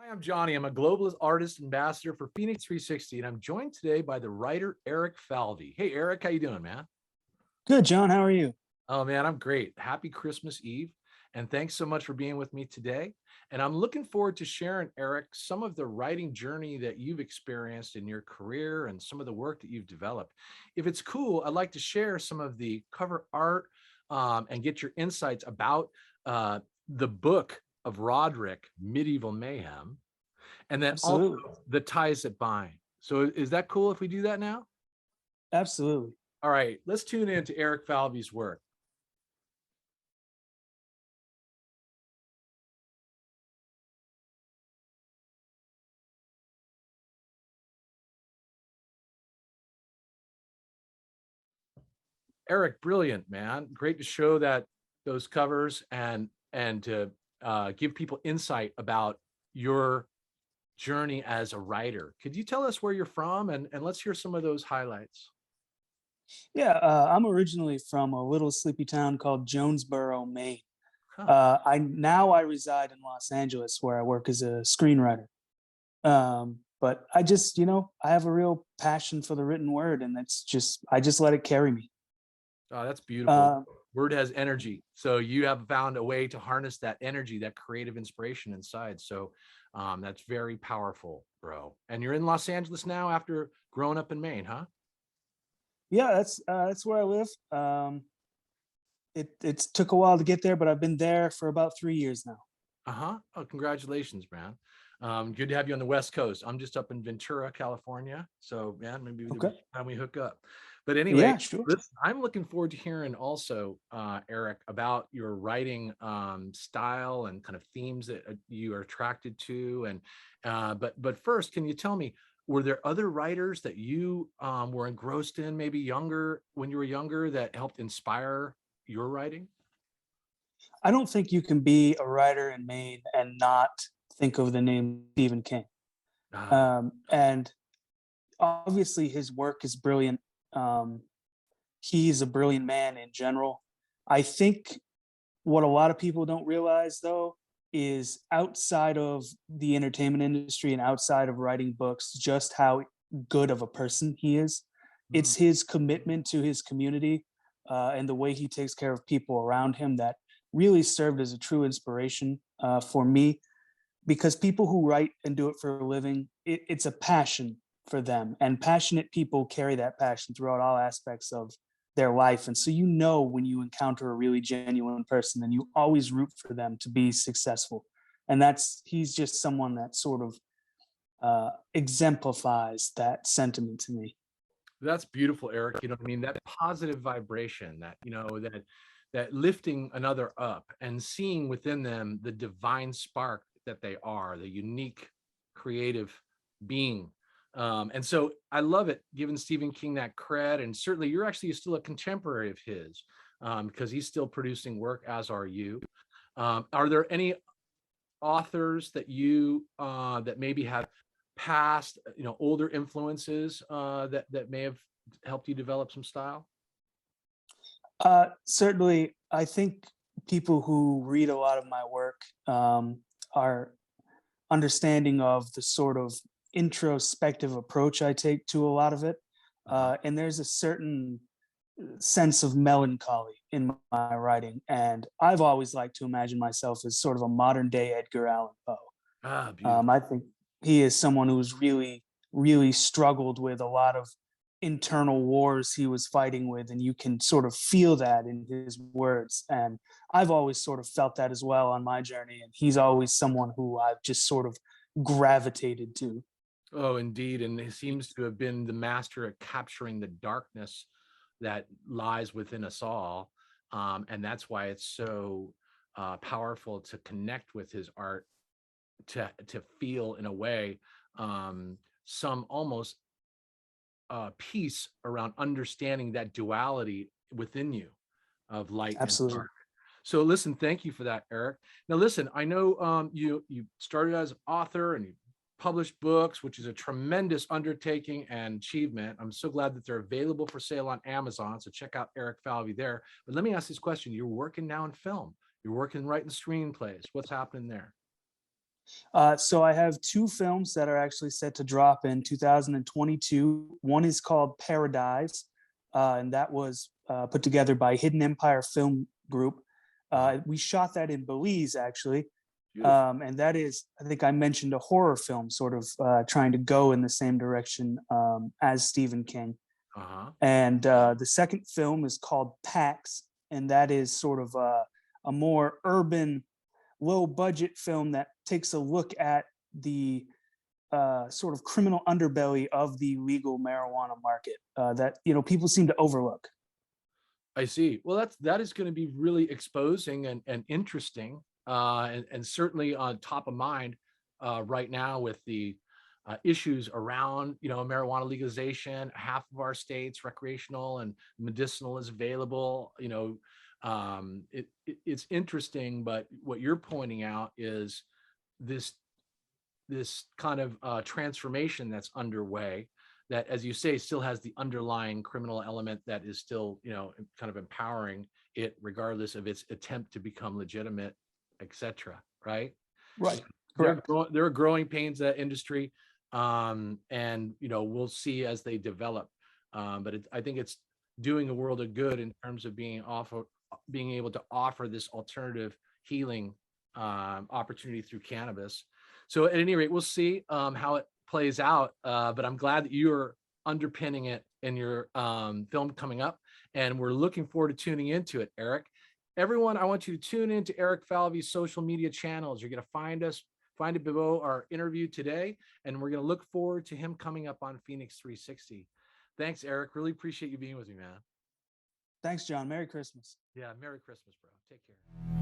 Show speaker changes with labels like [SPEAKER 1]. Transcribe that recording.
[SPEAKER 1] Hi, I'm Johnny. I'm a globalist artist ambassador for FENIX360, and I'm joined today by the writer ERIC FALVEY. Hey, Eric, how you doing, man?
[SPEAKER 2] Good, John. How are you?
[SPEAKER 1] Oh, man, I'm great. Happy Christmas Eve, and thanks so much for being with me today. And I'm looking forward to sharing, Eric, some of the writing journey that you've experienced in your career and some of the work that you've developed. If it's cool, I'd like to share some of the cover art and get your insights about uh, the book of Roderick, Medieval Mayhem, and then also
[SPEAKER 2] Absolutely.
[SPEAKER 1] the ties that bind. So is that cool if we do that now?
[SPEAKER 2] Absolutely.
[SPEAKER 1] All right, let's tune in to Eric Falvey's work. Eric, brilliant, man. Great to show that those covers and to give people insight about your journey as a writer. Could you tell us where you're from and let's hear some of those highlights?
[SPEAKER 2] Yeah, I'm originally from a little sleepy town called Jonesboro, Maine.
[SPEAKER 1] Huh.
[SPEAKER 2] I reside in Los Angeles, where I work as a screenwriter. But I have a real passion for the written word, and I just let it carry me.
[SPEAKER 1] Oh, that's beautiful.
[SPEAKER 2] Uh,
[SPEAKER 1] Word has energy. So you have found a way to harness that energy, that creative inspiration inside. So that's very powerful, bro. And you're in Los Angeles now after growing up in Maine, huh?
[SPEAKER 2] yeah, that's where I live. It took a while to get there, but I've been there for about 3 years now.
[SPEAKER 1] Uh-huh. Oh, congratulations, man. Good to have you on the West Coast. I'm just up in Ventura, California. So, man, maybe there'll
[SPEAKER 2] Okay.
[SPEAKER 1] be time we hook up. But anyway,
[SPEAKER 2] Yeah, sure.
[SPEAKER 1] listen, I'm looking forward to hearing also, Eric, about your writing style and kind of themes that you are attracted to. And but first, can you tell me, were there other writers that you were engrossed in, maybe younger when you were younger, that helped inspire your writing?
[SPEAKER 2] I don't think you can be a writer in Maine and not think of the name Stephen King.
[SPEAKER 1] Ah,
[SPEAKER 2] And obviously his work is brilliant. Um, he's a brilliant man in general. I think what a lot of people don't realize, though, is outside of the entertainment industry and outside of writing books, just how good of a person he is.
[SPEAKER 1] mm,
[SPEAKER 2] It's his commitment to his community and the way he takes care of people around him that really served as a true inspiration for me, because people who write and do it for a living, it's a passion for them, and passionate people carry that passion throughout all aspects of their life. And so, when you encounter a really genuine person, then you always root for them to be successful. And he's just someone that sort of exemplifies that sentiment to me.
[SPEAKER 1] that's beautiful, Eric. You know what I mean? That positive vibration, that lifting another up and seeing within them the divine spark that they are, the unique creative being. And so I love it, giving Stephen King that cred. And certainly you're actually still a contemporary of his, because he's still producing work, as are you. Are there any authors that you that maybe have past, older influences that may have helped you develop some style?
[SPEAKER 2] Certainly, I think people who read a lot of my work are understanding of the sort of introspective approach I take to a lot of it.
[SPEAKER 1] Uh-huh.
[SPEAKER 2] And there's a certain sense of melancholy in my writing. And I've always liked to imagine myself as sort of a modern day Edgar Allan Poe.
[SPEAKER 1] Ah, beautiful.
[SPEAKER 2] I think he is someone who's really, really struggled with a lot of internal wars he was fighting with, and you can sort of feel that in his words. And I've always sort of felt that as well on my journey. And he's always someone who I've just sort of gravitated to.
[SPEAKER 1] Oh, indeed. And he seems to have been the master at capturing the darkness that lies within us all. And that's why it's so powerful to connect with his art, to feel in a way some almost peace around understanding that duality within you of light and
[SPEAKER 2] Absolutely.
[SPEAKER 1] dark. So listen, thank you for that, Eric. Now listen, I know you started as an author and you published books, which is a tremendous undertaking and achievement. I'm so glad that they're available for sale on Amazon. So check out Eric Falvey there. But let me ask this question: you're working now in film. You're working writing screenplays. What's happening there?
[SPEAKER 2] So I have two films that are actually set to drop in 2022. One is called Paradise, and that was put together by Hidden Empire Film Group. We shot that in Belize, actually.
[SPEAKER 1] Beautiful.
[SPEAKER 2] And that is, I think I mentioned, a horror film, sort of trying to go in the same direction as Stephen King.
[SPEAKER 1] Uh-huh.
[SPEAKER 2] And the second film is called Pax, and that is sort of a more urban, low budget film that takes a look at the sort of criminal underbelly of the legal marijuana market that people seem to overlook.
[SPEAKER 1] I see. Well, that is going to be really exposing and interesting, and certainly on top of mind right now with the issues around marijuana legalization. Half of our states recreational and medicinal is available. It's interesting, but what you're pointing out is this this kind of transformation that's underway that, as you say, still has the underlying criminal element that is still, kind of empowering it regardless of its attempt to become legitimate, etc. Right?
[SPEAKER 2] Right.
[SPEAKER 1] There
[SPEAKER 2] Correct.
[SPEAKER 1] there are growing pains in that industry, and we'll see as they develop. But I think it's doing a world of good in terms of being able to offer this alternative healing opportunity through cannabis. So at any rate, we'll see how it plays out. But I'm glad that you're underpinning it in your film coming up, and we're looking forward to tuning into it, Eric. Everyone, I want you to tune into ERIC FALVEY's social media channels. You're going to find it below our interview today, and we're going to look forward to him coming up on FENIX360. Thanks, Eric. Really appreciate you being with me, man.
[SPEAKER 2] Thanks, John. Merry Christmas.
[SPEAKER 1] Yeah, Merry Christmas, bro. Take care.